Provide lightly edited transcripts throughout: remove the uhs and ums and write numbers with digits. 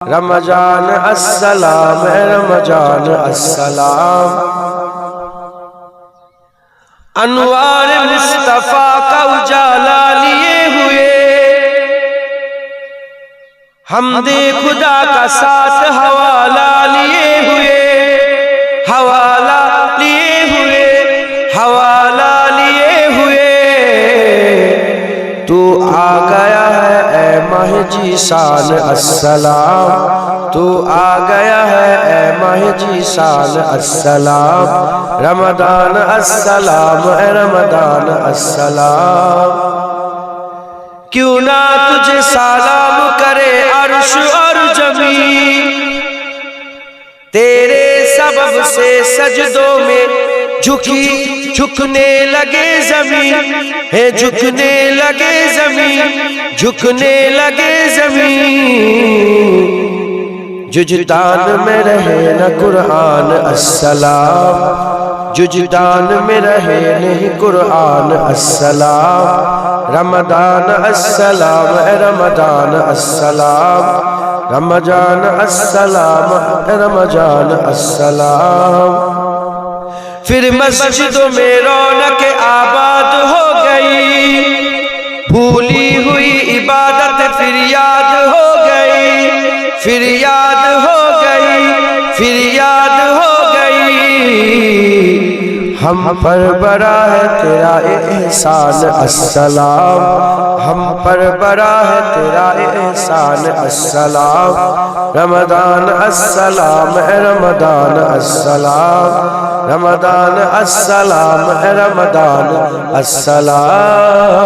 रमजान अस्सलाम रमजान अस्सलाम। अनवार मुस्तफा का उजाला लिए हुए हमदे खुदा का साथ हवाला लिए हुए, हवाला लिए हुए, हवाला लिए हुए। तू आ गया है ए माह जीशान अस्सलाम, तू आ गया है ए माह जीशान अस्सलाम। रमदान अस्सलाम रमदान अस्सलाम। क्यों ना तुझे सलाम करे अर्श और जमीन, तेरे सबब से सजदों में झुकने लगे जमीन, है झुकने लगे जमीन, झुकने लगे जमीन। जुजदान में रहे न कुरान अस्सलाम, जुजदान में रहे नहीं कुरान अस्सलाम। रमदान अस्सलाम रमदान अस्सलाम, रमजान अस्सलाम रमजान अस्सलाम। फिर मस्जिदों में रौनक आबाद हो गई, भूली हुई इबादत फिर याद हो गई, फिर याद हो गई, फिर याद हो गई। हम पर बड़ा है तेरा एहसान अस्सलाम, हम पर बड़ा है तेरा एहसान अस्सलाम। रमदान अस्सलाम रमदान अस्सलाम, रमदान अस्सलाम रमदान अस्सलाम।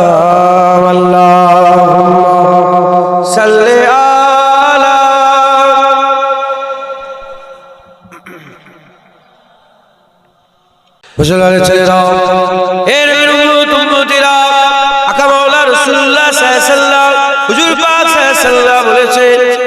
अल्लाहुम्मा सल्ली अला मुसलमान चले जाओ ए तुमरा आका मौला রাসূলুল্লাহ সাল্লাল্লাহু আলাইহি ওয়াসাল্লাম হুজুর পাক সাল্লাল্লাহু বলেছে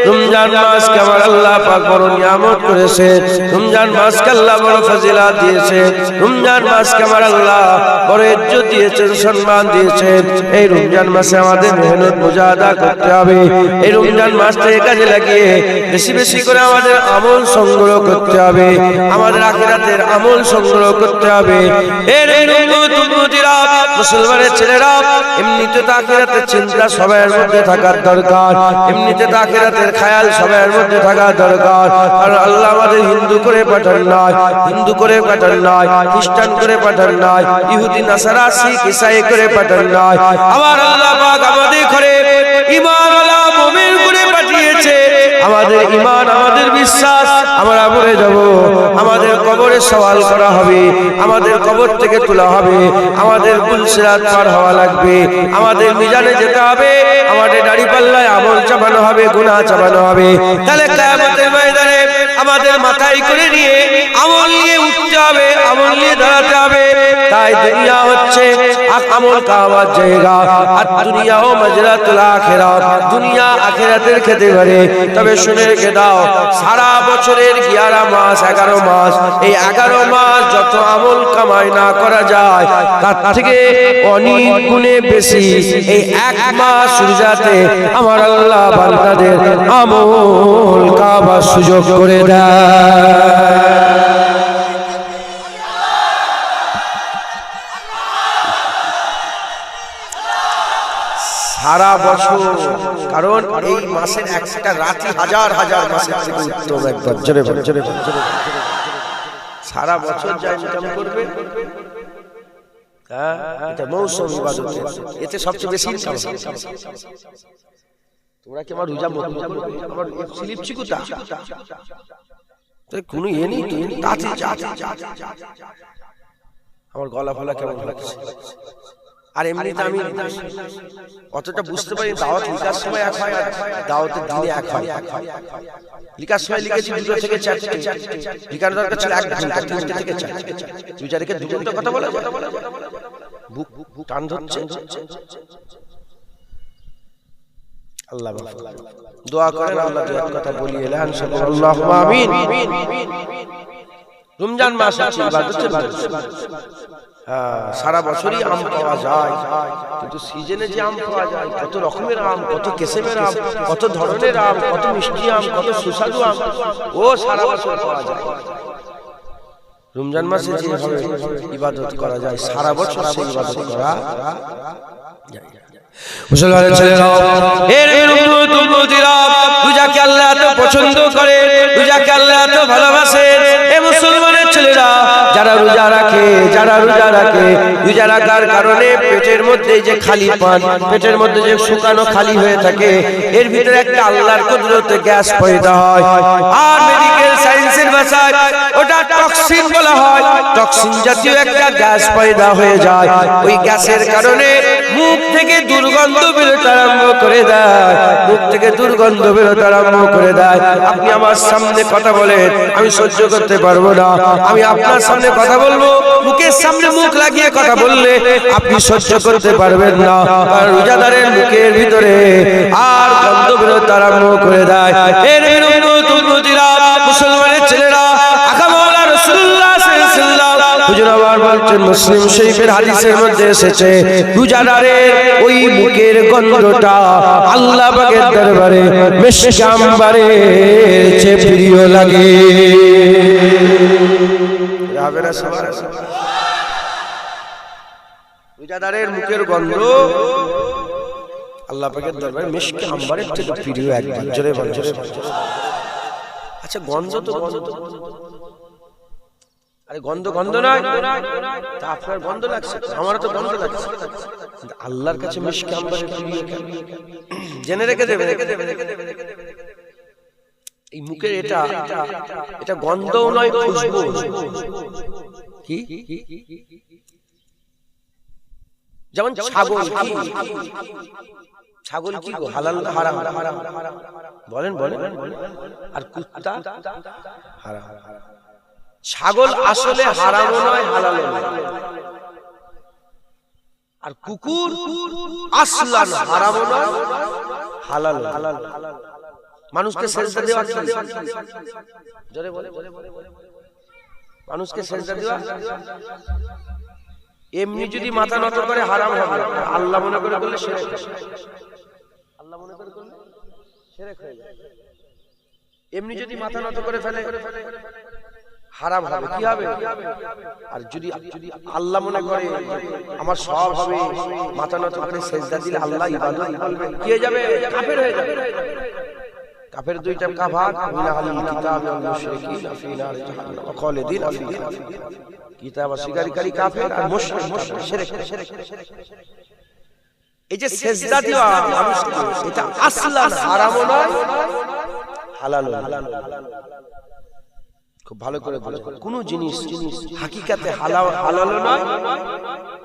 রমজান মাসকে আমার আল্লাহ পাক বড় নিয়ামত করেছে, রমজান মাসকে আল্লাহ বড় ফজিলত দিয়েছে, রমজান মাসকে আমার আল্লাহ বড় ইজ্জত দিয়েছেন, সম্মান দিয়েছেন। এই রমজান মাসে আমাদের মেহনত মুজাহাদা করতে হবে, এই রমজান মাসটাকে কাজে লাগিয়ে বেশি বেশি করে আমাদের আমল সংগ্রহ করতে হবে, আমাদের আখিরাতের আমল সংগ্রহ করতে হবে। এর মুসলমানের ছেলেরা এমনিতে তো আখিরাতের চিন্তা সবার মধ্যে থাকার দরকার, এমনিতে তো আখিরাতের খেয়াল সবার মধ্যে থাকা দরকার। কারণ আল্লাহ আমাদের হিন্দু করে পাঠান নাই, হিন্দু করে পাঠান নাই, খ্রিস্টান করে পাঠান নাই, ইহুদি নাসারা শিখ ঈসাই করে পাঠান নাই। আমার আল্লাহ পাক আমাদের ঘরে ঈমানওয়ালা মুমিন করে পাঠিয়েছে। আমাদের ঈমান, আমাদের বিশ্বাস আমরা মরে যাব, আমাদের কবরে সওয়াল করা হবে, আমাদের কবর থেকে তোলা হবে, আমাদের পুলসিরাত পার হওয়া লাগবে, আমাদের মিজানে যেতে হবে, আমাদের দাড়ি পাল্লায় আমল চাপানো হবে, গুনাহ চাপানো হবে। তাহলে কিয়ামতের ময়দানে আমাদের মাথায় করে নিয়ে আমল নিয়ে উঠতে হবে, আমল নিয়ে দাঁড়াতে হবে। তাই দুনিয়া হচ্ছে আমল কাওয়ার জায়গা, আর দুনিয়া ও মাজরাতুল আখিরাত, দুনিয়া আখিরাতের খেতে পারে। তবে শুনে রেখে দাও, সারা বছরের 11 মাস 11 মাস, এই 11 মাস যত আমল কামাই না করা যায় তার থেকে অনেক গুণে বেশি এই এক মাস রোজাতে আমার আল্লাহ বান্দাদের আমল কামাবার সুযোগ করে দেয়। সারা বছর, কারণ এই মাসের একটা রাতি হাজার হাজার মাসের থেকে উত্তম। একবার জোরে জোরে জোরে। সারা বছর যা ইনকাম করবে, হ্যাঁ, এটা মৌসুম ইবাদত, এতে সবচেয়ে বেশি ইনকাম। তোমরা কি আমার রোজা আমার স্লিপ চিকুতা কোনো ইয়ে নেই, তাতে আমার গলা ফলা কেমন লাগছে। আর এমনিতে আমি অতটা বুঝতে পারি, দাওয়াত লিখার সময় এক হয়, দাওয়াতের দিনে এক হয়। লিখার সময় লিখেছি 2 থেকে 4টে, লিখার দরকার ছিল 1 ঘন্টা, 3টে থেকে 4টে। তুই যাদেরকে 2 ঘন্টা কথা বলে বুক টান ধরছে। আল্লাহ দোয়া করেন, আল্লাহ দুয়ার কথা বলি এলান আল্লাহুম্মা আমিন। রমজান মাস আছে, ইবাদত সারা বছরই আম পাওয়া যায়, কিন্তু সিজনে যে আম পাওয়া যায়, কত রকমের আম, কত কিসমের আম, কত ধরনের আম, কত মিষ্টি আম, কত সুস্বাদু আম, ও সারা বছর পাওয়া যায়। রমজান মাসে যেভাবে ইবাদত করা যায়, সারা বছর সেই ইবাদত করা যায়। মুসলমানের ছেলেরা, এর উম্মতিরা, রোজাকে আল্লাহ এত পছন্দ করে, রোজাকে আল্লাহ এত ভালোবাসে। এ মুসলমানের ছেলেরা, যারা রোজা রাখে, রোজা রাখার কারণে পেটের মধ্যে যে খালি পান, পেটের মধ্যে যে শুকানো খালি হয়ে থাকে, এর ভিতরে একটা আল্লাহর কুদরতে গ্যাস পয়দা হয়। আর মেডিকেল সায়েন্সের ভাষায় ওটা টক্সিন বলা হয়। টক্সিন জাতীয় একটা গ্যাস পয়দা হয়ে যায়। ওই গ্যাসের কারণে মুখ থেকে দুর্গন্ধ বেরোতে আরম্ভ করে দেয়, মুখ থেকে দুর্গন্ধ বেরোতে আরম্ভ করে দেয়। আপনি আমার সামনে কথা বলেন, আমি সহ্য করতে পারবো না। আমি আপনার সামনে কথা বলবো, মুখের সামনে মুখ লাগিয়ে কথা বললে আপনি সহ্য করতে পারবেন না। কারণ রোজাদারের মুখের ভিতরে আর গন্ধ বেরোতে আরম্ভ করে দেয়। এর উম্মতিরা, মুসলমানের ছেলেরা, আকামওয়ালা রাসূলুল্লাহ সাল্লাল্লাহু আলাইহি ওয়াসাল্লাম হুজুর আবার বলছেন, মুসলিম শরীফের হাদিসের মধ্যে এসেছে, রোজাদারের ওই মুখের গন্ধটা আল্লাহ পাকের দরবারে মিশক আম্বারের চেয়ে প্রিয় লাগে। রোজাদারের মুখের গন্ধ আল্লাহ পাকের দরবারে মিশক আম্বারের চেয়ে প্রিয়। একবার জোরে বল, জোরে বল। আচ্ছা, গন্ধ তো গন্ধ, আরে গন্ধ নয়, তা আপনার গন্ধ লাগছে, আমারও তো গন্ধ লাগছে। আল্লাহর কাছে মিশক আম্বারের প্রিয় জেনে রেখে দেবে। এই মুখের এটা গন্ধও নয়, খুশবু। কি যেমন ছাগল, ছাগল কি গো, হালাল না হারাম? বলেন বলেন। আর কুত্তা হারাম। ছাগল আসলে হারামও নয়, হালালও নয়। আর কুকুর আসলান হারামও নয়, হালাল। মানুষকে সেজদা দেওয়া কি? জোরে বলে। মানুষকে সেজদা দেওয়া এমনি যদি মাথা নত করে হারাম হবে, আল্লাহ মনে করে করলে শিরক। আল্লাহ মনে করে করলে শিরক হয়ে যায়। এমনি যদি মাথা নত করে ফেলে হারাম হবে, কি হবে? আর যদি আল্লাহ মনে করে আমার সব হবে, মাথা নত করে সেজদা দিলে আল্লাহ ইবাদত করবে, কি হয়ে যাবে? কাফের হয়ে যাবে। কাফের দুইটা ভাগ, মিনাল কিতাব ওয়াল মুশরিকিন ফি নার জাহান্নাম খালিদিন ফিহা। কিতাব অস্বীকারী কাফের, আর মুশরিক শিরক। এই যে সেজদা দেওয়া মানুষকে, এটা আসলান হারামও নয়, হালালও নয়। খুব ভালো করে বলে, কোন জিনিস হাকিকাতে হালালও নয়,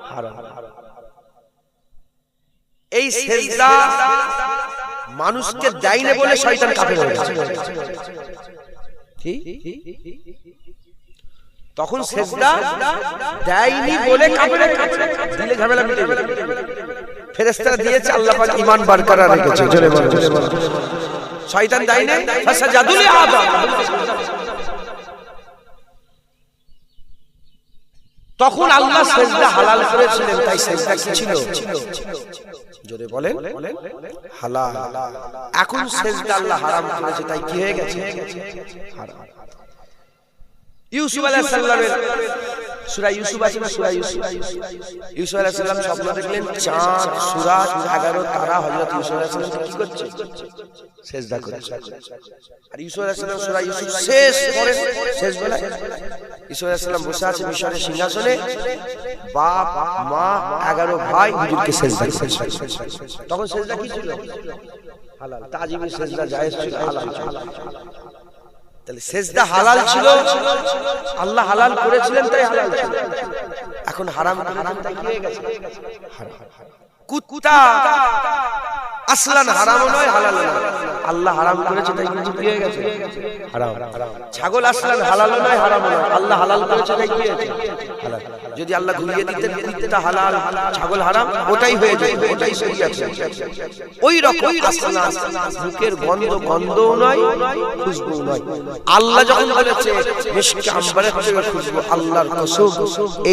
হারাম। এই সেজদা মানুষকে দেয় না বলে শয়তান কাফের হয়ে গেছে। তখন সেজদা দেয়নি বলে কাফের হয়ে গেছে, দিলে ঝামেলা মিটে যাবে। ফেরেশতারা দিয়েছে, আল্লাহ পাক ঈমান বরকরার রেখেছে। জোরে বল। শয়তান দেয় না, ফাসাজাদু লি আদম। তখন আল্লাহ সেজদা হালাল করেছিলেন, তাই সেজদা কি ছিল? জোরে বলেন, হালাল। এখন সেজদা আল্লাহ হারাম করেছে, তাই কি হয়ে গেছে? হারাম। ইউসুফ আলাইহিস সালামের সূরা ইউসুফ আছে না? সূরা ইউসুফ আলাইহিস সালাম স্বপ্ন দেখলেন, চাঁদ, সূরা, 11 তারা হযরত ইউসুফ আলাইহিস সালাম কি করছে? সেজদা করছে। আর ইউসুফ আলাইহিস সালাম সূরা ইউসুফ শেষ করে, শেষ বেলায় ইউসুফ আলাইহিস সালাম বসে আছে মিশরের সিংহাসনে, বাপ মা 11 ভাই হুজুরকে সেজদা করছে। তখন সেজদা কি ছিল? হালাল। তাজিমি সেজদা জায়েজ ছিল, হালাল ছিল। তাহলে সেজদা হালাল ছিল, আল্লাহ হালাল করেছিলেন, তাই হালাল ছিল। এখন হারাম করেছেন, তাই কি হয়ে গেছে? হারাম। কুত্তা আসলান হারামও নয়, হালালও নয়। আল্লাহ হারাম করেছে তাই কিছু কি হয়ে গেছে হারাম ছাগল আসলেন হালাল নয় হারাম নয় আল্লাহ হালাল করেছে তাই কি হয়েছে হালাল যদি আল্লাহ ঘুরিয়ে দিতেন কুত্তা হালাল ছাগল হারাম ওটাই হয়ে যেত ওটাই সহি আছে ওই রকম আসনা মুখের গন্ধও নয় খুশবু নয় আল্লাহ যখন বলেছে মিশকে আম্বারের থেকে খুশবু আল্লাহর কসম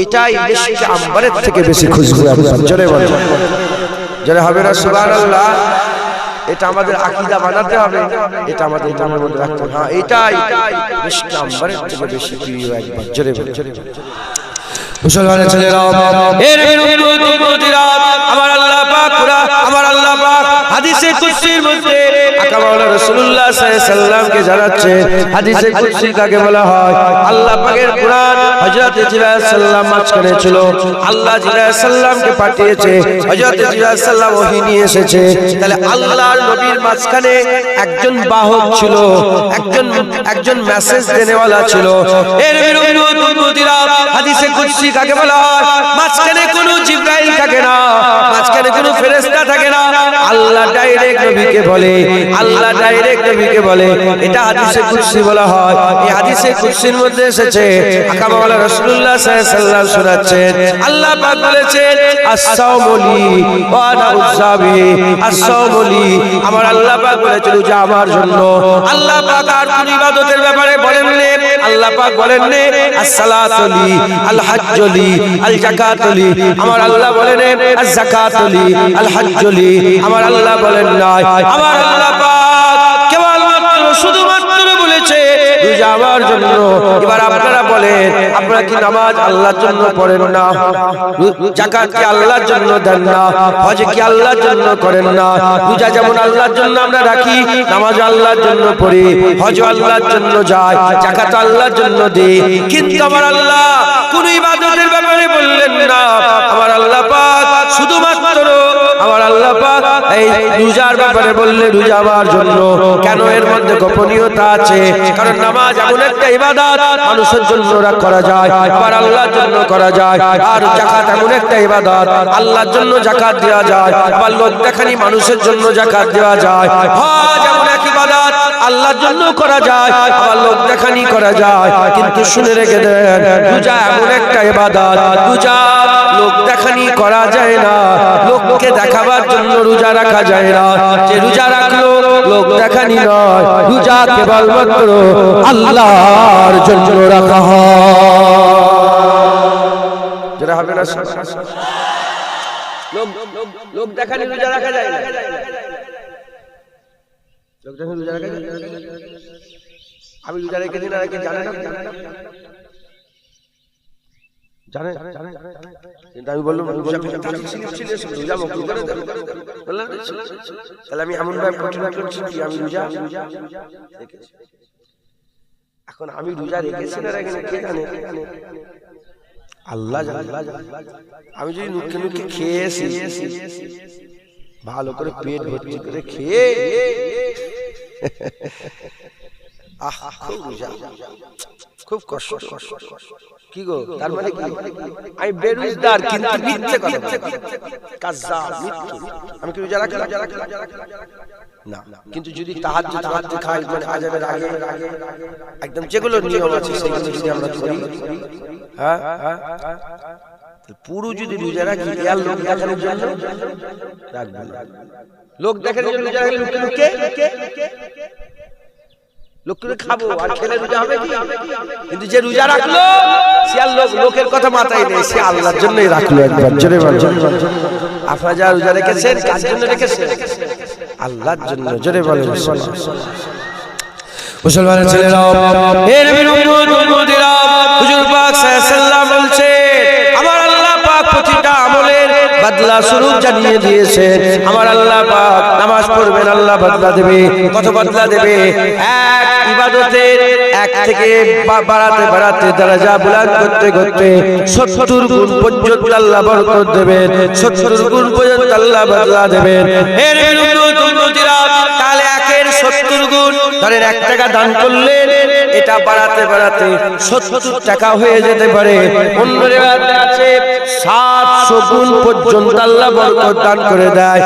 এটাই মিশকে আম্বারের থেকে বেশি খুশবু জোরে বলেন জোরে হবে না সুবহানাল্লাহ এটা আমাদের আকীদা বানাতে হবে এটা আমাদের মনের মধ্যে রাখতে হবে হ্যাঁ এটাই মিশকে আম্বারের থেকে বেশি প্রিয় একবার জোরে বলেন মুসলমানের ছেলেরা এর উম্মতিরা আমার আল্লাহ পাক আমার আল্লাহ পাক হাদিসে কুদসির মধ্যে আকা মাওলানা রাসূলুল্লাহ সাল্লাল্লাহু আলাইহি সাল্লামকে জানাচ্ছে হাদিসে কুদসি কাকে বলা হয় আল্লাহ পাকের কুরআন হযরত জিবরাইল সাল্লাম মাঝখানে ছিল আল্লাহ জিবরাইল সাল্লামকে পাঠিয়েছে হযরত জিবরাইল সাল্লাম ওহী নিয়ে এসেছে তাহলে আল্লাহর নবীর মাঝখানে একজন বাহক ছিল একজন মেসেজ দেনেওয়ালা ছিল এর উম্মতিরা হাদিসে কুদসি কাকে বলা হয় মাঝখানে কোনো জিবরাইল থাকে না মাঝখানে কোনো ফেরেশতা থাকে না আল্লাহ ডাইরেক্ট নবীকে বলে এটা হাদিসে কুদসি বলা হয় এই হাদিসে কুদসির মধ্যে এসেছে আকা মাওলানা রাসূলুল্লাহ সাল্লাল্লাহু আলাইহি ওয়াসাল্লাম শোনাচ্ছেন আল্লাহ পাক বলেছেন আস-সাওমুলি ওয়া আনা উযাবি আস-সাওমুলি আমার আল্লাহ পাক বলেছেন যে আমার জন্য আল্লাহ পাক আর কোন ইবাদতের ব্যাপারে বলেন না আল্লাহ পাক বলেন না আস-সালাতুলি আল-হাজ্জুলি আল-যাকাতুলি আমার আল্লাহ বলেন আজ-যাকাতুলি আল-হাজ্জুলি আমার আল্লাহ বলেন না আমার আল্লাহ পাক কেবলমাত্র শুধুমাত্র বলেছে রোজা আমার জন্য এবার আপনারা বলেন আপনারা কি নামাজ আল্লাহর জন্য পড়েন না যাকাত কি আল্লাহর জন্য দেন না হজ কি আল্লাহর জন্য করেন না রোজা যেমন আল্লাহর জন্য আমরা রাখি নামাজ আল্লাহর জন্য পড়ি হজ আল্লাহর জন্য যায় যাকাত আল্লাহর জন্য দেই কিন্তু আমার আল্লাহ কোন ইবাদতের ব্যাপারে বললেন না আমার আল্লাহ পাক শুধুমাত্র আমার আল্লাহ পাক এই রোজার ব্যাপারে বললেন রোজা আমার জন্য কেন এর মধ্যে গোপনীয়তা আছে কারণ নামাজ এমন একটা ইবাদত মানুষের জন্য করা যায় আবার আল্লাহর জন্য করা যায় আর যাকাত এমন একটা ইবাদত আল্লাহর জন্য যাকাত দেওয়া যায় আবার লোক দেখানি মানুষের জন্য যাকাত দেওয়া যায় হজ এমন এক ইবাদত আল্লাহর জন্য করা যায় আবার লোক দেখানি করা যায় কিন্তু শুনে রেখে দেন রোজা এমন একটা ইবাদত রোজা লোক দেখানি করা যায় না লোককে দেখাবার জন্য রোজা রাখা যায় না যে রোজা রাখলো লোক দেখানি নয় রোজা কেবলমাত্র আল্লাহর জন্য রাখা হয় যারা হবে না লোক দেখানি রোজা রাখা যায় না লোক দেখানি রোজা রাখা যায় আমি রোজা রেখে দিন আর জানেন না জানেন কিন্তু আমি বললাম তাহলে আমি এমন ভাবে ঘটনা করছি কি আমি রোজা এখন আমি রোজা রেখেছি না রেখে কে জানে আল্লাহ জানে আমি যদি নুকে নুকে খেয়েছি ভালো করে পেট ভর্তি করে খেয়ে খুব রোজা খুব কষ্ট কি গো তার মানে কি আমি বেরোজগার কিন্তু মিথ্যে কথা কাজ্জাব মিথ্যে আমি কি রোজা রাখি না কিন্তু যদি তাহাজ্জুদ রাতে খাই মানে আযানের আগে একদম যেগুলো নিয়ম আছে সেগুলো যদি আমরা করি হ্যাঁ পুরো যদি রোজা রাখি আর লোক দেখানোর জন্য রাখবো লোক দেখানোর জন্য রোজা রাখলে লোকে লোকের খাবো আর খেলে রোজা হবে কি কিন্তু যে রোজা রাখলো সে আর লোকের কথা মাথায় নেই সে আল্লাহর জন্যই রাখলো একবার জোরে বলেন আপনারা যারা রোজা রেখেছেন কার জন্য রেখেছেন আল্লাহর জন্য জোরে বলেন মুসলমানের ছেলেরা এর বিরুদ্ধে হুজুর পাক সাল্লাল্লাহু আলাইহি ওয়াসাল্লাম বলছে আমার আল্লাহ পাক প্রতিটা আমলের বদলা স্বরূপ জানিয়ে দিয়েছে আমার আল্লাহ পাক নামাজ পড়বেন আল্লাহ বদলা দেবে কত বদলা দেবে এক ইবাদতের এক থেকে বাড়াতে বাড়াতে দরজা বুলন্দ করতে করতে 70 গুণ পর্যন্ত আল্লাহ বরকত দেবেন 70 গুণ পর্যন্ত আল্লাহ বদলা দেবেন এর উম্মতিরা তাহলে একের 70 গুণ ধরেন 1 টাকা দান করলেন, এটা বাড়াতে বাড়াতে 70 টাকা হয়ে যেতে পারে। অন্য রিওয়ায়াতে আছে 700 গুণ পর্যন্ত আল্লাহ বরকত দান করে দেয়।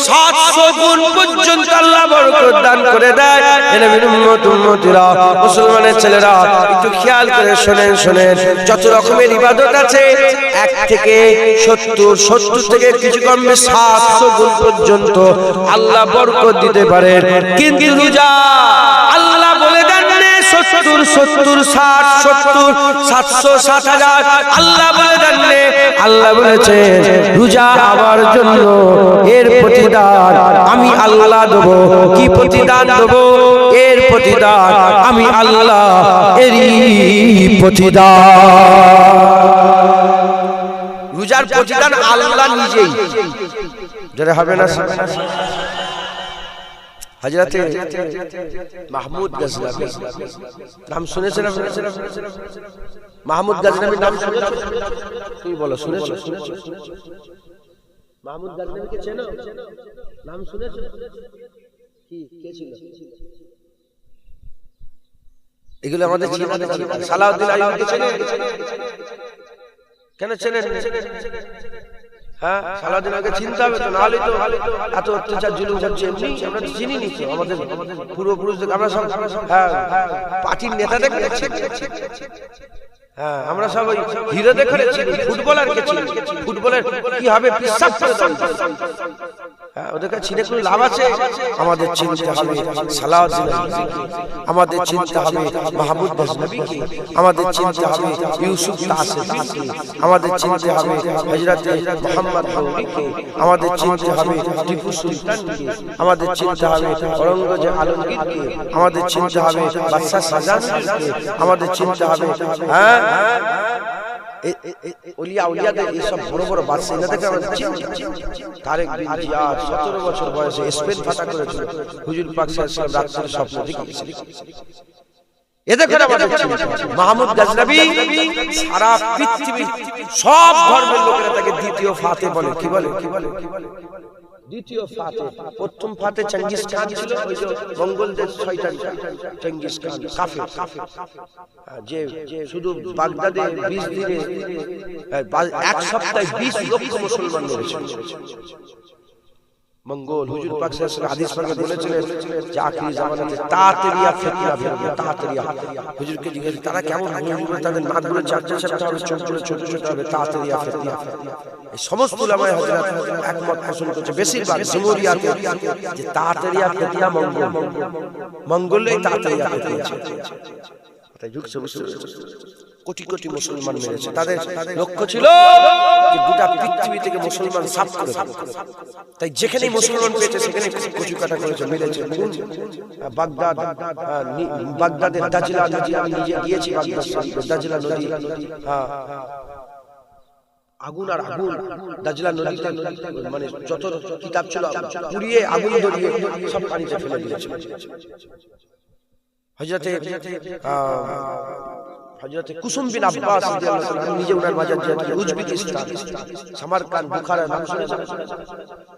700 গুণ পর্যন্ত আল্লাহ বরকত দান করে দেয়। এর উম্মতিরা, মুসলমানের ছেলেরা একটু খেয়াল করে শুনেন, যত রকমের ইবাদত আছে 1 থেকে 70 থেকে কিছু কমবে 700 গুণ পর্যন্ত আল্লাহ বরকত দিতে পারেন। কিন্তু রোজা আল্লাহ বলে দেন 70 60 60 70 700 7000 আল্লাহ বলে দেন। আল্লাহ বলেছেন রোজা আমার জন্য, এর প্রতিদান আমি আল্লাহ দেব। কি প্রতিদান দেব? এর প্রতিদান আমি আল্লাহ, এরই প্রতিদান। রোজার প্রতিদান আল্লাহ নিজেই। যারা হবে না হযরতে মাহমুদ গজনবী নাম শুনেছেন? মাহমুদ গজনবী নাম শুনেছেন? তুমি বলো, শুনেছো? মাহমুদ গজনবীকে চেনো? নাম শুনেছো? কি কে ছিল? এগুলো আমাদের সালাউদ্দিন আইয়ুবীকে চেনে? কেন চেনেন? হ্যাঁ, সালাউদ্দিন আইয়ুবীকে চিনতে হবে তো, নাহলে তো এত অত্যাচার জুলুম হচ্ছে। এমনি আমরা চিনি নি তো, আমাদের পূর্বপুরুষদের আমরা সব পার্টির নেতাদের হ্যাঁ, আমরা সব ওই হিরোদের করে চিনি, ফুটবলারকে চিনি। ফুটবলের কি হবে? পিসাব করে দাও। হ্যাঁ, ওদেরকে চিনে কোনো লাভ আছে? আমাদের চিনতে হবে সালাউদ্দিন আইয়ুবীকে, আমাদের চিনতে হবে মাহমুদ গজনবীকে, আমাদের চিনতে হবে ইউসুফ তাসিফিকে, আমাদের চিনতে হবে হযরতে মুহাম্মদ গৌরীকে, আমাদের চিনতে হবে টিপু সুলতানকে, আমাদের চিনতে হবে ঔরঙ্গজেব আলমগীরকে, আমাদের চিনতে হবে বাদশাহ শাহজাহানকে, আমাদের চিনতে হবে হ্যাঁ ওলিয়াদের এইসব বড় বড় বাদশা, এনাদেরকে আমরা চিনি। তারেক বিন জিয়াদ 17 বছর বয়সে স্পেন ফাটা করেছিল, হুজুর পাক সাল্লাল্লাহু আলাইহি ওয়াসাল্লাম রাতের স্বপ্ন দেখেছিলেন। এদের আমাদের চিনি। মাহমুদ গজনবী সারা পৃথিবী সব ধর্মের লোকেরা তাকে দ্বিতীয় ফাতে বলে। কি বলে? দ্বিতীয় ফাতে। প্রথম ফাতে চেঙ্গিস খান ছিল, ওই যে মঙ্গলদের শয়তান চেঙ্গিস খান কাফের, যে শুধু বাগদাদে 20 দিনে 1 সপ্তাহে 20 লক্ষ মুসলমান মেরেছিল। মঙ্গল হুজুর পাক সাল্লাল্লাহু আলাইহি ওয়াসাল্লাম হাদিস পাকে বলেছিলেন যে আখিরি জামানাতে তাতারিয়া ফিতনা বেরোবে। তাতারিয়া হুজুরকে জিজ্ঞেস, তারা কেমন হবে? তাদের নাকগুলো চারটে চারটে হবে, চোখগুলো ছোট ছোট হবে। তাতারিয়া ফিতনা। এই সমস্ত উলামায়ে হযরত একমত পোষণ করছে, বেশিরভাগ জমহুরিয়াতে, যে তাতারিয়া ফিতনা মঙ্গলেই তাতারিয়া ফিতনা। তাই যুগছে কোটি কোটি মুসলমান মেরেছে। তাদের লক্ষ্য ছিল যে গোটা পৃথিবী থেকে মুসলমান সাফ করে দেবে। তাই যেখানেই মুসলমান পেয়েছে সেখানে কুচি কাটা করেছে, মেরেছে। বাগদাদের দাজিলা নদী, আমি নিজে গিয়েছি বাগদাদ, দাজিলা নদী, আগুন আর আগুন। দাজিলা নদীতে মানে যত কিতাব ছিল পুড়িয়ে আগুন ধরিয়ে সব পানিতে ফেলে দিয়েছে। হযরত কুসুম বিন আব্বাস রাদিয়াল্লাহু তাআলা নিজে ওনার মাজার জিয়ারত, উজবেকিস্তান, সামারকান্দ, বুখারা নাম শুনেছেন?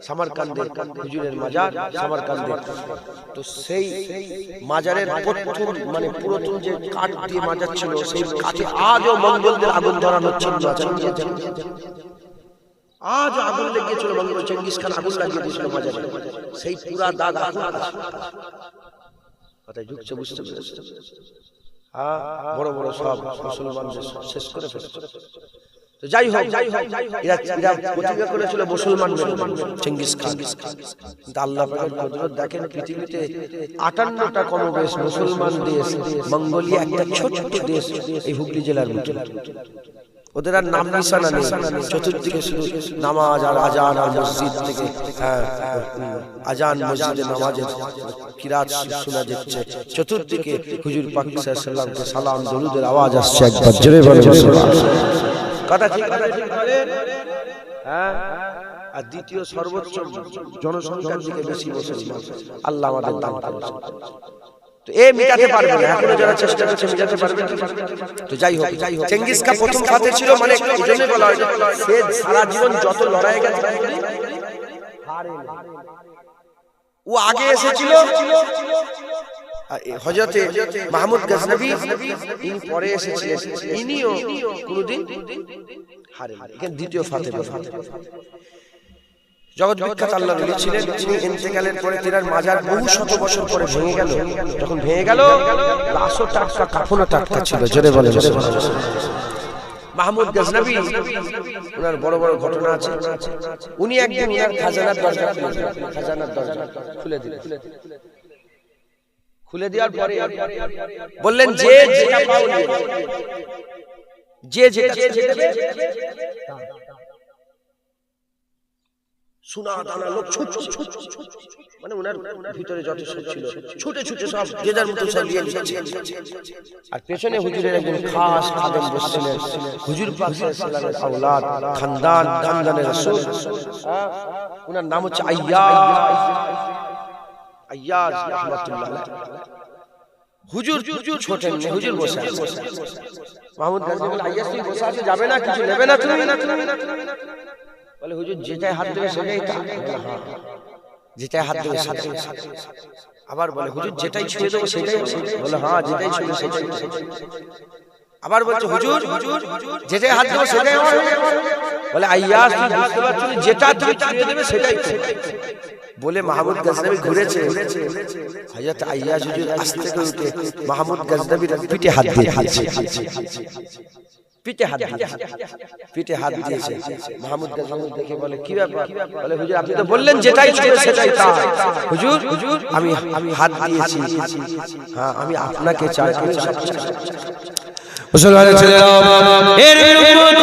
সামারকান্দে হুজুরের মাজার, সামারকান্দে। তো সেই মাজারের প্রথম মানে পুরাতন যে কাঠ দিয়ে মাজার ছিল, সেই কাঠে আজও মঙ্গলদের আগুন ধরানো হচ্ছে। আজ আগুন লেগেছিল, মঙ্গল চেঙ্গিস খান আগুন লাগিয়ে দিয়েছিল মাজারে, সেই পুরা দাগ এখন আছে। কথায় যুগছে, বুঝতে পেরেছে? বড় বড় সব মুসলমানদের শেষ করে ফেলেছে। তো যাই হোক, এরা প্রতিজ্ঞা করেছিল মুসলমান চেঙ্গিস খান। কিন্তু আল্লাহ পাকের কুদরত দেখেন, পৃথিবীতে 58টা কমবেশ মুসলমান দেশ, মঙ্গোলিয়া একটা ছোট্ট দেশ, এই হুগলি জেলার মধ্যে। ওদের আর নাম নিশানা নেই, চতুর্দিকে শুধু নামাজ আর আজান আর মসজিদ থেকে আজান মসজিদে নামাজের কিরাত শোনা যাচ্ছে, চতুর্দিকে হুজুর পাক সাল্লাল্লাহু আলাইহি ওয়াসাল্লামকে সালাম দরুদের আওয়াজ আসছে। একবার জোরে বলে কথা ঠিক বলে। হ্যাঁ, আর দ্বিতীয় সর্বোচ্চ জনসংখ্যার দিকে বেশি মুসলমান আল্লাহ আমাদের দান করেছে। তো এ মিটাতে পারবে না, এখনো যারা চেষ্টা করছে মিটাতে পারবে না। তো যাই হোক, চেঙ্গিস খান প্রথম ফাতে ছিল, মানে এইজন্য বলা হয় সে সারা জীবন যত লড়াই গেছে হারে। ও আগে এসেছিল, হযরতে মাহমুদ গজনবী ইনি পরে এসেছিলেন, ইনিও কোনদিন হারেন। এখানে দ্বিতীয় ফাতেমা জগৎ বিখ্যাত আল্লাহর ওলি ছিলেন। তিনি ইন্তেকালের পরে তিনার মাজার বহু শত বছর পরে ভেঙে গেল। যখন ভেঙে গেল, লাশও টাটকা, কাফনও টাটকা ছিল। জোরে বলে মাহমুদ গজনবী, ওনার বড় বড় ঘটনা আছে। উনি একদিন ওনার খাজানার দরজা খুলে দিলেন। খুলে দেওয়ার পরে বললেন, যে যেটা পাও নিয়ে, যে যেটা সোনা দানা লোক ছুট ছুট, মানে ওনার ভিতরে যত সব ছিল ছুটে ছুটে সব যে যার মতো সব দিয়ে দিয়েছে। আর পেছনে হুজুরের একজন খাস খাদেম বসছিলেন, হুজুর পাক সাল্লাল্লাহু আলাইহি আওলাদ, খানদানের রাসূল। ওনার নাম হচ্ছে আইয়াজ রাহমাতুল্লাহ আলাইহি। হুজুর ছোটেন, হুজুর বসে আছে। মাহমুদ গজনবী বলে, আইয়াজ তুমি বসে আছো, যাবে না, কিছু নেবে না তুমি? বলে, হুজুর যেটাই হাত দেবে সেটাই তা। যেটাই হাত দেবে সেটাই। আবার বলে, হুজুর যেটাই ছুঁয়ে দেবো সেটাই। বলে, হ্যাঁ যেটাই ছুঁয়ে সেটাই। আবার বলছে, হুজুর যেটাই হাত দেবো সেটাই। বলে, আইয়াজ তুমি বুঝতে পারছো না, যেটা তুমি ছুঁয়ে দেবে সেটাই। বলে মাহমুদ গজনবী ঘুরেছে। হযরত আইয়াজ হুজুর আস্তে করে উঠে মাহমুদ গজনবীর পিঠে হাত দিয়েছে। পিঠে হাত দিয়েছে। মাহমুদ গজনবী দেখে বলে, কি ব্যাপার? বলে, হুজুর আপনি তো বললেন যেটাই ছুঁয়ে সেটাই তা। হুজুর আমি হাত দিয়েছি, হ্যাঁ আমি আপনাকে চাই। মুসলমানের ছেলেরা, এর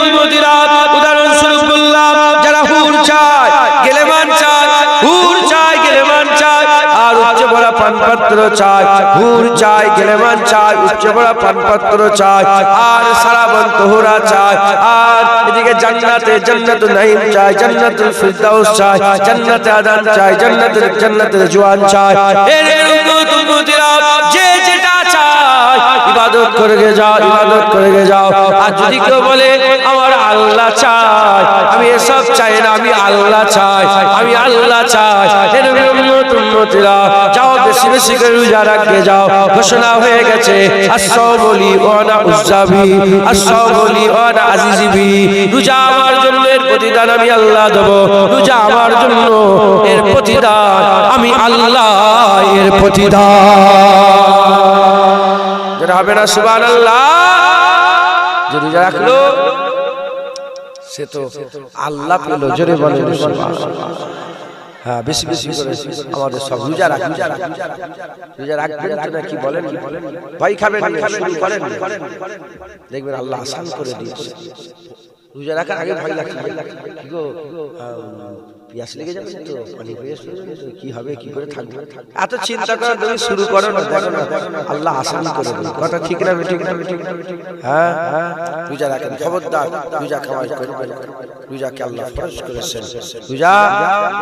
উম্মতিরা, উদাহরণস্বরূপ বললাম, যারা হুর চায়, গেলেমান চায়, হুর চায়, গেলেমান চায়, আর উচ্চ বড় পানপাত্র চায়। হুর চায়, গেলেমান চায়, উচ্চ বড় পানপাত্র চায়, আর সারাবন তোহরা চায়। আর এদিকে জান্নাতে জান্নাতুল নাঈম চায়, জান্নাতুল ফিরদাউস চায়, জান্নাতে আদান চায়, জান্নাতের জওয়ান চায়। এর উম্মতিরা, যে যেটা চায় ইবাদত করে যাও, ইবাদত করে যাও। আর যদি কেউ বলে আমার আল্লাহ চাই, আমি এসব চাই না, আমি আল্লাহ চাই, আমি আল্লাহ চাই, উম্মতিরা যাও বেশি বেশি করে রোজা রাখতে যাও। ঘোষণা হয়ে গেছে, আস-সাওমুলি ওয়ানা উযযাবি, আস-সাওমুলি ওয়ানা আজিজিবি। রোজা আমার জন্য, এর প্রতিদান আমি আল্লাহ দেব। রোজা আমার জন্য, এর প্রতিদান আমি আল্লাহ, এর প্রতিদান। যেটা হবে না সুবহানাল্লাহ, যে রোজা রাখলো সে তো আল্লাহ পেল। জোরে বলে সুবহানাল্লাহ। হ্যাঁ, বেশি বেশি করে আমাদের সব রোজা রাখবেন তো নাকি বলেন? ভাই খাবেন, শুরু করেন, দেখবেন আল্লাহ আসান করে দিয়েছে। রোজা রাখার আগে ভয় লাগছে, কি গো পিয়াস লেগে যাবে তো, পানি পিয়াস কি হবে, কি করে থাকবে, এত চিন্তা করা তুমি শুরু করো না। দেখো না আল্লাহ আসান করে দেবে। কথা ঠিক না ঠিক না? হ্যাঁ, রোজা রাখেন, খবরদার রোজা খাওয়াই করবেন। রোজাকে আল্লাহ ফরজ করেছেন, রোজা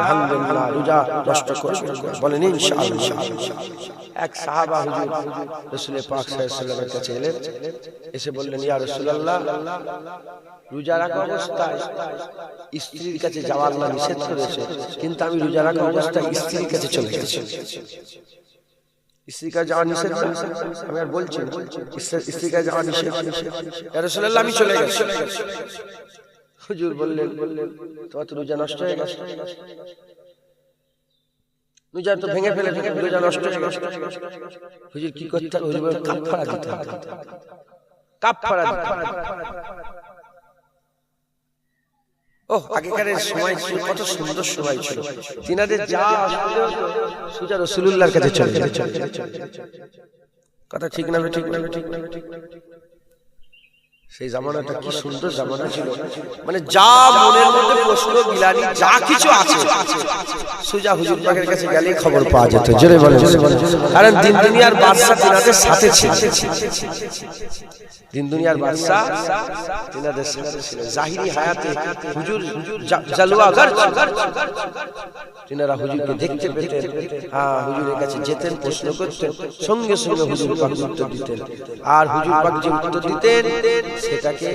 ভাঙবেন না, রোজা নষ্ট করবেন বলেন ইনশাআল্লাহ। এক সাহাবা হুজুর রাসূল পাক সাল্লাল্লাহু আলাইহি ওয়াসাল্লামের কাছে এলেন, এসে বললেন, ইয়া রাসূলুল্লাহ, রোজা রাখা অবস্থায় স্ত্রীর কাছে যাওয়া আল্লাহ নিষেধ করেছে, কিন্তু আমি রোজা রাখা অবস্থায় স্ত্রীর কাছে চলে গেছি। স্ত্রীর কাছে যাওয়া নিষেধ, আমি আর বলছি স্ত্রীর কাছে যাওয়া নিষেধ। ইয়া রাসূলুল্লাহ, আমি চলে গেছি। হুজুর বললেন, তোমার তো রোজা নষ্ট হয়ে গেছে। রোজা তো ভেঙে ফেলে, রোজা নষ্ট হয়ে গেছে। হুজুর কি করতে হবে? হুজুর বলেন, কাফারা দিতে হবে, কাফারা দিতে হবে। আগেকার সময় কত সুন্দর সময় ছিল। তিনাদের যা সোজা রাসূলুল্লাহর কাছে চলে যেত। কথা ঠিক না? ঠিক না? সেই জামানাটা কি সুন্দর জামানা ছিল। মানে যা মনের মধ্যে প্রশ্ন গিলানি যা কিছু আছে সোজা হুজুর পাকের কাছে গেলেই খবর পাওয়া যেত। জোরে বলে, কারণ দিন দুনিয়ার বাদশা তিনাদের সাথে ছিল। দিন দুনিয়ার বাদশা তিনাদের সাথে ছিল। জাহিরি হায়াতে হুজুর জালওয়াগার ছিল। তিনারা হুজুরকে দেখতে পেতেন, হুজুরের কাছে যেতেন, প্রশ্ন করতেন, সঙ্গে সঙ্গে হুজুর পাক উত্তর দিতেন। আর হুজুর পাক যে উত্তর দিতেন সেটাকে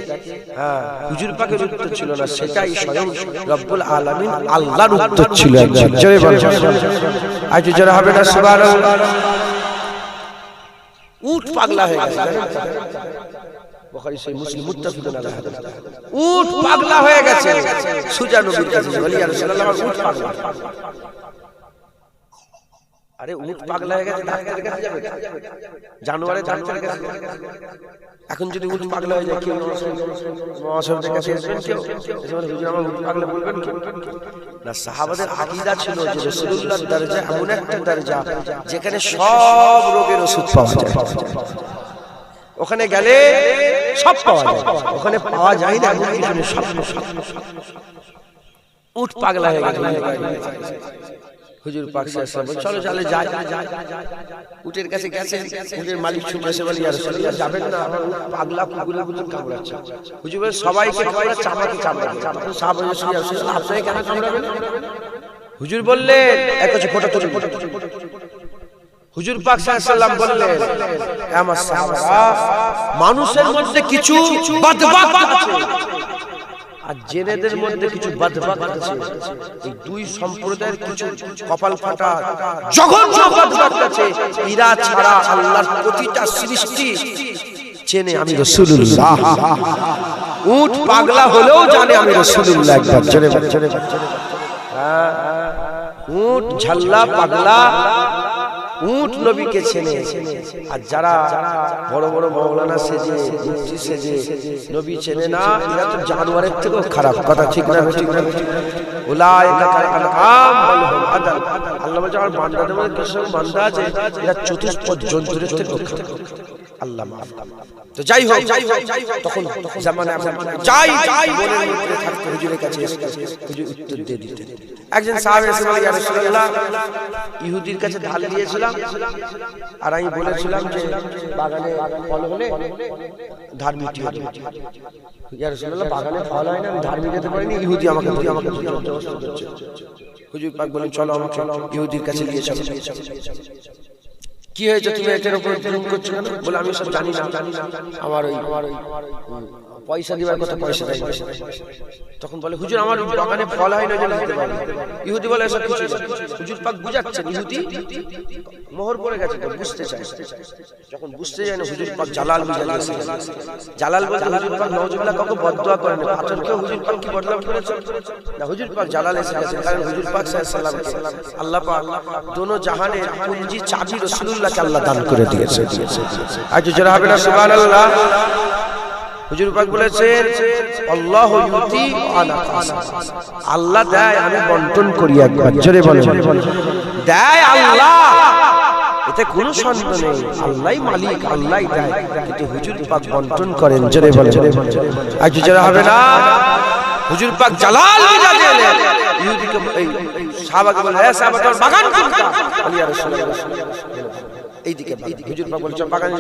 হুজুর পাকের উত্তর ছিল না, সেটাই স্বয়ং রব্বুল আলামিন আল্লাহর উত্তর ছিল। জোরে বলেন আজ জোরে হবে না সুবহানাল্লাহ। উট পাগলা হয়ে গেছে, বুখারী সহিহ মুসলিম মুত্তাফিকুন আলাইহি হাদিস। উট পাগলা হয়ে গেছে, সুজা নবীর কাছে বলি ইয়া রাসূলুল্লাহ আমার উট পাগলা। আরে উট পাগলা হয়ে গেছে, ডাক্তারের কাছে যাবে, জানোয়ারের ডাক্তারের কাছে। এখন যদি উট পাগলা হয়ে যায়, কেউ মহাশয়ের কাছে আসবেন, কেউ হুজুর আমার উট পাগলা বলবেন না। সাহাবাদের আকীদা ছিল যে রাসূলুল্লাহর দরজা এমন একটা দরজা যেখানে সব রোগের ওষুধ পাওয়া যায়। ওখানে গেলে সব পাওয়া যায়, ওখানে পাওয়া যায় না এমন কিছু নেই, সব। উট পাগলা হয়ে গেছে, হুজুর পাক সাল্লাল্লাহু আলাইহি ওয়াসাল্লাম চলো চলে যাই। উটের কাছে গেছে, উটের মালিক ছুটে এসে বলে ইয়া রাসূলুল্লাহ যাবেন না, আমার উট পাগলা কুকুরগুলো কামড়াচ্ছে। হুজুর বলে সবাইকে কামড়াচ্ছে, আমাকে কামড়াচ্ছে। সাহাবায়ে রাসূলুল্লাহ আপনাকে কেন কামড়াবেন? হুজুর বললেন এক কাছে ফটো তুলে। হুজুর পাক সাল্লাল্লাহু আলাইহি ওয়াসাল্লাম বললেন আমার সাহাবারা, মানুষের মধ্যে কিছু বদবাক আছে আর জেনেদের মধ্যে কিছু বদবাক আছে। এই দুই সম্প্রদায়ের কিছু কপাল ফাটা জঘন্য বদবাক আছে। এরা ছাড়া আল্লাহর প্রতিটা সৃষ্টি চেনে আমি রাসূলুল্লাহ। উট পাগলা হলেও জানে আমি রাসূলুল্লাহ। একবার জোরে জোরে উট ঝাল্লা পাগলা উট নবীকে চেনে। আর যারা বড় বড় মাওলানা সেজে মুফতি সেজে নবী চেনে না, এরা তো জানোয়ারের থেকেও খারাপ। কথা ঠিক না? ঠিক না? উলাইকা কাল আম বল হুম আদাল। আল্লাহ বলেন আমার বান্দাদের মধ্যে কিছু বান্দা আছে এরা চতুষ্পদ জন্তুর থেকেও খারাপ। আল্লাহ মাফ। তো যাই হোক, তখন জামানে যাই মনের মধ্যে থাকতে হুজুরের কাছে হুজুর উত্তর দিয়ে দিতেন। একজন সাহাবী এসে বলে ইয়া রাসূলুল্লাহ ইহুদির কাছে ঢাল দিয়েছিলাম আর আমি বলেছিলাম যে বাগানে ফল হলে ধার মিটিয়ে দেব। ইয়া রাসূলুল্লাহ বাগানে ফল হয় না, আমি ধার মিটাতে পারিনি, ইহুদি আমাকে জবরদস্তি করছে। হুজুর পাক বলেন চলো আমাকে ইহুদির কাছে নিয়ে চলো। কি হয়েছে, তুমি এটার উপর জুলুম করছো কেন? বলে আমি সব জানি না, আমার ওই পয়সা দিবার কথা, পয়সা দেয়। তখন বলে হুজুর আমার বাগানে ফল হয় না, দিতে পারি। ইহুদি বলে এসব কিছু না। হুজুর পাক বুঝাচ্ছেন, ইহুদি মোহর পড়ে গেছে তো বুঝতে চায়। যখন বুঝতে যায় না হুজুর পাক জালাল বুঝাইছে। জালাল বলতে হুজুর পাক নাউজুবিল্লাহ কাউকে বদদুয়া করেন না, পাথরকেও হুজুর পাক কি বদনাম করেছে না। হুজুর পাক জালাল এসে গেছে, কারণ হুজুর পাক সাল্লাল্লাহু আলাইহি ওয়াসাল্লাম আল্লাহ পাক দোনো জাহানের কুঞ্জি চাবি রাসূলুল্লাহকে আল্লাহ দান করে দিয়েছে। আজ যারা হবে না সুবহানাল্লাহ। হুজুর পাক বলেছেন আল্লাহু ইউতি ওয়া আনা কাসিম। আল্লাহ দেয়, আমি বন্টন করি। একবার জোরে বলেন দেয় আল্লাহ, এতে কোনো সন্দেহ নেই। আল্লাহই মালিক, আল্লাহই দেয়, কিন্তু হুজুর পাক বন্টন করেন। জোরে বলেন আজ যারা হবে না। হুজুর পাক জালাল মিজাজে ইহুদিকে এই সাহাবাকে বলে হে সাহাবা তোর বাগান কোনটা? বলি ইয়া রাসূলুল্লাহ এইদিকে। হুজুর পাক বলেছেন বাগানে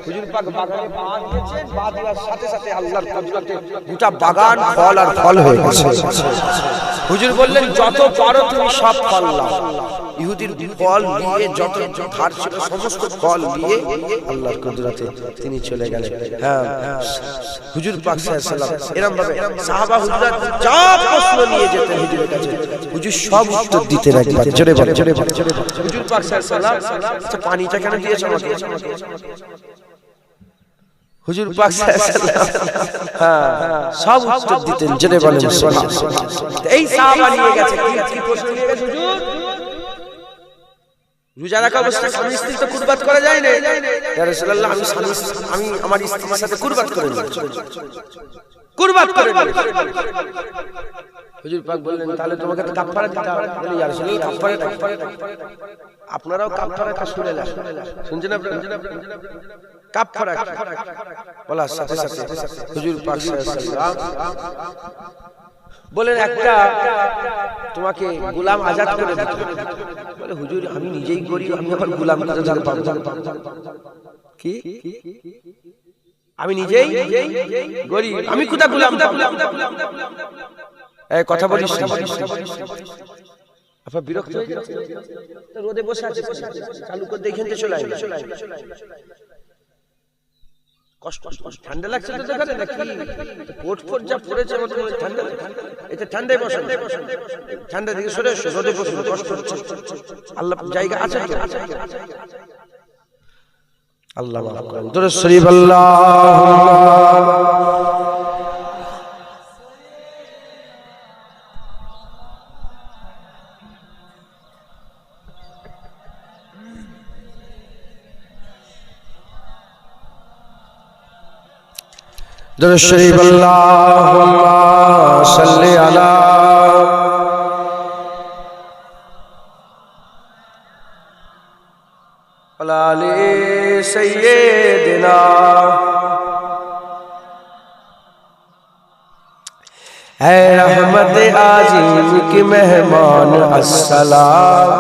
হুজুর পাক বাগানে পা দিয়েছেন, পা দেওয়ার সাথে সাথে আল্লাহর কুদরতে গোটা বাগান ফল আর ফল হয়ে গেছে। হুজুর বললেন যত পারো তুমি সব ফল নাও। ইহুদির ফল নিয়ে যত ধার ছিল সমস্ত ফল নিয়ে আল্লাহর কুদরতে তিনি চলে গেলেন। হ্যাঁ, হুজুর পাক সাল্লাল্লাহু আলাইহি ওয়াসাল্লাম এরকম ভাবে সাহাবা হুজুরা যা প্রশ্ন নিয়ে যেতেন হুজুরের কাছে, হুজুর সব উত্তর দিতেন। একবার জোরে বলেন হুজুর পাক সাল্লাল্লাহু আলাইহি ওয়াসাল্লাম আচ্ছা পানিটা কেন দিয়েছো আমাকে? হুজুর পাক সাল্লাল্লাহু আলাইহি ওয়াসাল্লাম হ্যাঁ সব উত্তর দিতেন। জোরে বলেন সুবহানাল্লাহ। এই সাহাবা নিয়ে গেছে কি প্রশ্ন নিয়ে গেছে হুজুর? রোজা রাখা অবস্থায় স্বামী স্ত্রী তো কুরবাত করা যায় না। ইয়া রাসূলুল্লাহ আমি আমার স্ত্রীর সাথে কুরবাত করে নিই, কুরবাত করে নিই। হুজুর পাক বললেন তাহলে তোমাকে তো কাফারা দিতে হবে। বলি ইয়া রাসূলুল্লাহ কাফারা আপনারাও কাফারা কা শুনে না, শুনছেন আপনারা? কাফারা বলার সাথে সাথে হুজুর পাক সাল্লাল্লাহু আলাইহি ওয়াসাল্লাম বলেন একটা তোমাকে গোলাম আজাদ করে দিতে। বলে হুজুর আমি নিজেই গরিব, আমি আবার গোলাম কোথা থেকে পাবো? কি আমি নিজেই গরিব, আমি কোথা গোলাম পাবো? এই কথা বলিস না। আপনার বিরক্ত হয়ে যাচ্ছে, রোদে বসে আছে, চালু করে দেখেন তো চলে আসবে। কষ্ট ঠান্ডা লাগছে তো দেখালে নাকি কোট ফোট যা পড়েছে মতো ঠান্ডা এটা ঠান্ডায় বসে ঠান্ডা দিকে সরে এসো রোদে বসে কষ্ট হচ্ছে আল্লাহ জায়গা আছে তো আল্লাহ মাফ করেন দরুদ শরীফ আল্লাহুম্মা درود شریف اللهم صل علی آل سیدنا اے رحمت عظیم کی مہمان السلام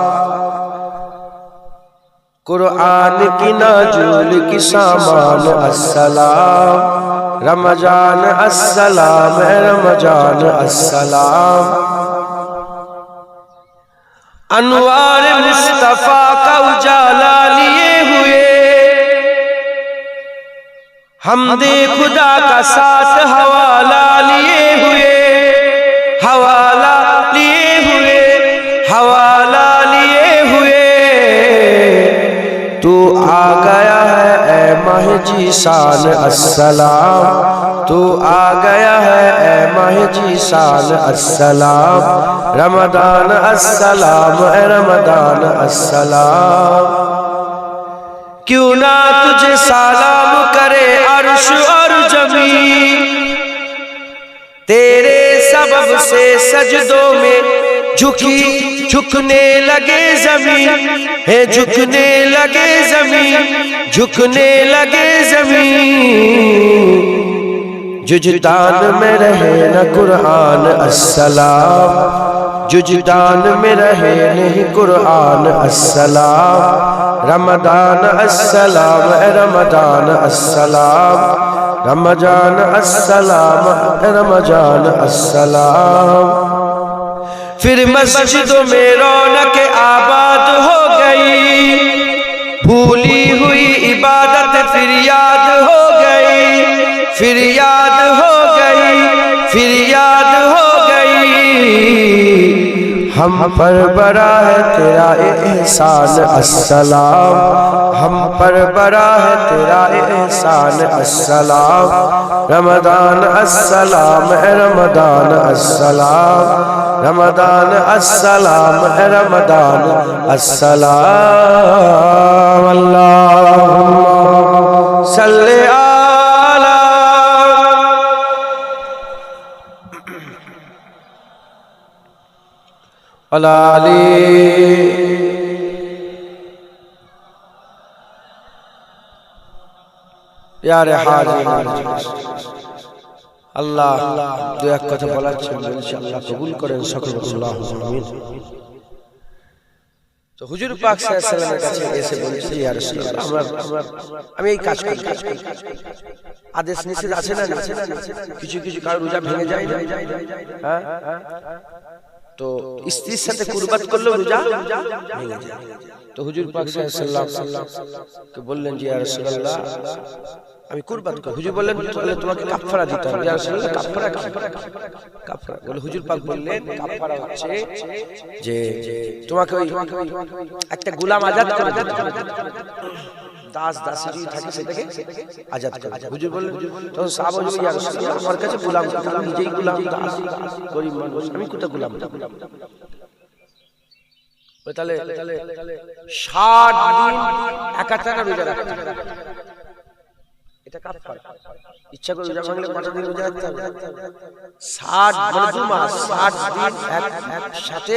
قرآن کی نازل کی سامان السلام رمضان السلام رمضان السلام انوار مصطفیٰ کا اجالا لیے ہوئے حمد خدا کا ساتھ حوالہ لیے ہوئے حوالہ لیے ہوئے حوالہ لیے ہوئے تو آ گیا ہے اے ماہ جیسان السلام تو آ گیا ہے اے ماہ جیسان السلام رمضان السلام اے رمضان السلام کیوں نہ تجھے سلام کرے عرش اور زمین تیرے سبب سے سجدوں میں جھکنے لگے زمین ہے جھکنے لگے زمین جھکنے لگے زمین ججدان میں رہے نہ قرآن السلام ججدان میں رہے نہیں قرآن السلام رمضان السلام اے رمضان السلام رمضان السلام اے رمضان السلام پھر مسجدوں میں رونق آباد ہو گئی بھولی ہوئی عبادت پھر یاد ہو گئی پھر یاد ہو گئی پھر یاد ہو گئی ہم پر بڑا ہے تیرا احسان السلام ہم پر بڑا ہے تیرا احسان السلام رمضان السلام اے رمضان السلام رمضان السلام اے رمضان السلام اللہم صلی علی علی یار حاضر আল্লাহ দু এক কথা বলার জন্য ইনশাআল্লাহ কবুল করেন সকল আল্লাহুম্মা আমিন তো হুজুর পাক সাল্লাল্লাহু আলাইহি ওয়াসাল্লামের কাছে এসে বলেছে ইয়া রাসূলুল্লাহ আমি এই কাজ করি আদেশ নিষেধ আছে না কিছু কিছু কারণ রোজা ভেঙে যায় হ্যাঁ তো স্ত্রীর সাথে কুরবাত করলে রোজা ভেঙে যায় তো হুজুর পাক সাল্লাল্লাহু আলাইহি ওয়াসাল্লাম কে বললেন যে ইয়া রাসূলুল্লাহ আমি কুরবান করি হুজুর বললেন তাহলে তোমাকে কাফারা দিতে হবে ইয়া রাসূলুল্লাহ কাফারা বলে হুজুর পাক বললেন কাফারা হচ্ছে যে তোমাকে ওই একটা গোলাম আজাদ করে দিতে হবে দাস দাসী যদি থাকে সেটাকে আজাদ করে হুজুর বললেন তখন সাহাবা বললেন ইয়া রাসূলুল্লাহ আমার কাছে গোলাম আমি নিজেই গোলাম দাস গরীব মানুষ আমি কোথা গোলাম তাহলে 60 দিন একাটানা রোজা রাখতে হবে এটা কাফারা ইচ্ছা করে রোজা ভাঙলে কত দিন রোজা রাখতে হবে 60 মানে 2 মাস 60 দিন একসাথে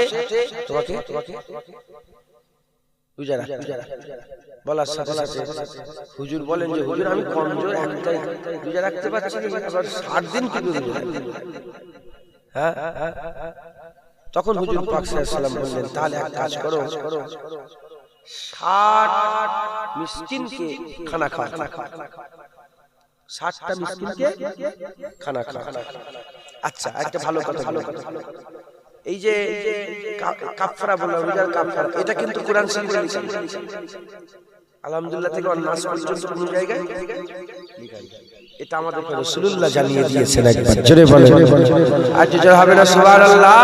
তোমাকে রোজা রাখতে বলার সাথে সাথে হুজুর বলেন যে হুজুর আমি কমজোর একটাই রোজা রাখতে পারছি না আবার 60 দিন কি করে হ্যাঁ তখন হুজুর পাক সাল্লাল্লাহু আলাইহি ওয়াসাল্লাম বললেন তাহলে এক কাজ করো 60 মিসকিনকে খানা খাও 60টা মিসকিনকে খানা খাও আচ্ছা একটা ভালো কথা এই যে কাফারা বললাম রোজার কাফারা এটা কিন্তু কোরআন শরীফে লিখা আলহামদুলিল্লাহ থেকে নাস পর্যন্ত কোন জায়গায় লেখা নেই। এটা আমাদের রাসূলুল্লাহ জানিয়ে দিয়েছেন। একবার জোরে বলেন আজ জোরে হবে না সুবহানাল্লাহ।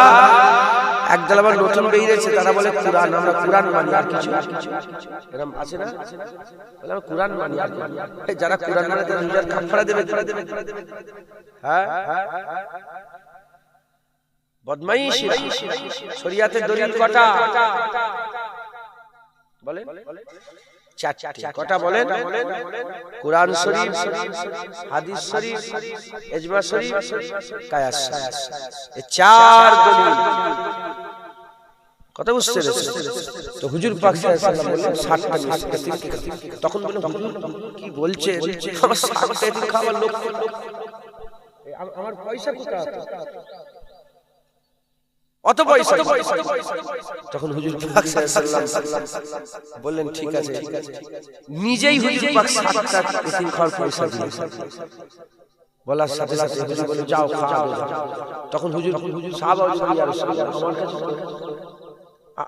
একদল আবার নতুন বেরিয়েছে, তারা বলে কুরআন, আমরা কুরআন মানি আর কিছু এরকম আছে না, বলে আমরা কুরআন মানি আর কিছু। যারা কুরআন মানে তারা নিজের কাফারা দেবে। হ্যাঁ বদমাইশি। শরীয়তের দলিল কটা বলেন? চারটি। কটা বলেন? কুরআন শরীফ, হাদিস শরীফ, ইজমা শরীফ, কিয়াস শরীফ। এই চার দলিল। কথা বুঝতে পেরেছেন? তো হুজুর পাক সাল্লাল্লাহু আলাইহি ওয়াসাল্লাম বললেন 60টা মিষ্টি। তখন বললেন হুজুর কি বলছে? আমার 60টা দিন খাওয়ার লোক, আমার পয়সা কোথায়? অত পয়সা। তখন হুজুর পাক সাল্লাল্লাহু আলাইহি ওয়াসাল্লাম বললেন ঠিক আছে। নিজেই হুজুর পাক 60টা এতিম খাওয়ার পয়সা দিলেন। বলার সাথে সাথে হুজুর বলে যাও খাও। তখন হুজুর সাহাবা বললেন ইয়া রাসূলুল্লাহ আমার কাছে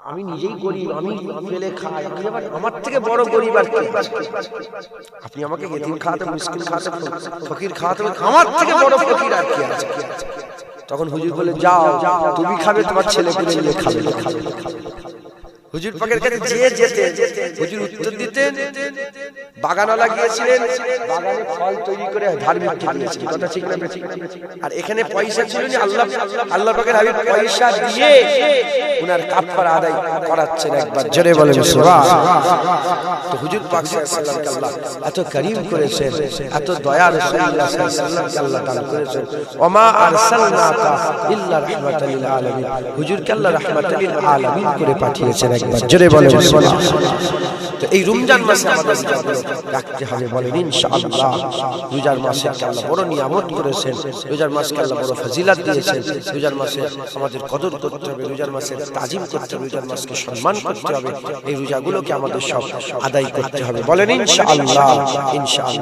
আমি নিজেই গরিব, আমি পেলে খাই, আমার থেকে বড় গরিব আর কে? আপনি আমাকে এতিম খাওয়াতে, মিসকিন খাওয়াতে, ফকির খাওয়াতে, আমার থেকে বড় ফকির আর কে আছে? তখন হুজুর বলে যাও তুমি খাবে, তোমার ছেলে পেলে খাবে। হুজুর পাকের কাছে যে যেতে হুজুর উত্তর দিতেন বাগানওয়ালা গিয়েছিলেন, বাগানে ফল তৈরি করে ধার্মিক দিয়েছেন। কথা ঠিক না? আর এখানে পয়সা ছিল না, আল্লাহ পাকের হাবিব পয়সা দিয়ে উনার কাফারা আদায় করাচ্ছেন। একবার জোরে বলেন সুবহানাল্লাহ। তো হুজুর পাক সাল্লাল্লাহু আলাইহি ওয়াসাল্লাম এত করিম করেছেন, এত দয়া রাসূলুল্লাহ সাল্লাল্লাহু আলাইহি ওয়াসাল্লাম দান করেছেন। ওমা আরসালনাকা ইল্লা রাহমাতাল লিল আলামিন। হুজুরকে আল্লাহ রাহমাতাল লিল আলামিন করে পাঠিয়েছেন। একবার জোরে বলেন সুবহানাল্লাহ। তো এই রমজান মাসে আমাদের রোজাগুলো রাখতে হবে, বলেন ইনশাআল্লাহ। রোজার মাসে আল্লাহ বড় নিয়ামত করেছেন, রোজার মাসকে আল্লাহ বড় ফজিলত দিয়েছেন। রোজার মাসে আমাদের কদর করতে হবে, রোজার মাসে তাজিম করতে হবে, রোজার মাসকে সম্মান করতে হবে। এই রোজাগুলোকে আমাদের সব আদায় করতে হবে, বলেন ইনশাআল্লাহ। ইনশাআল্লাহ।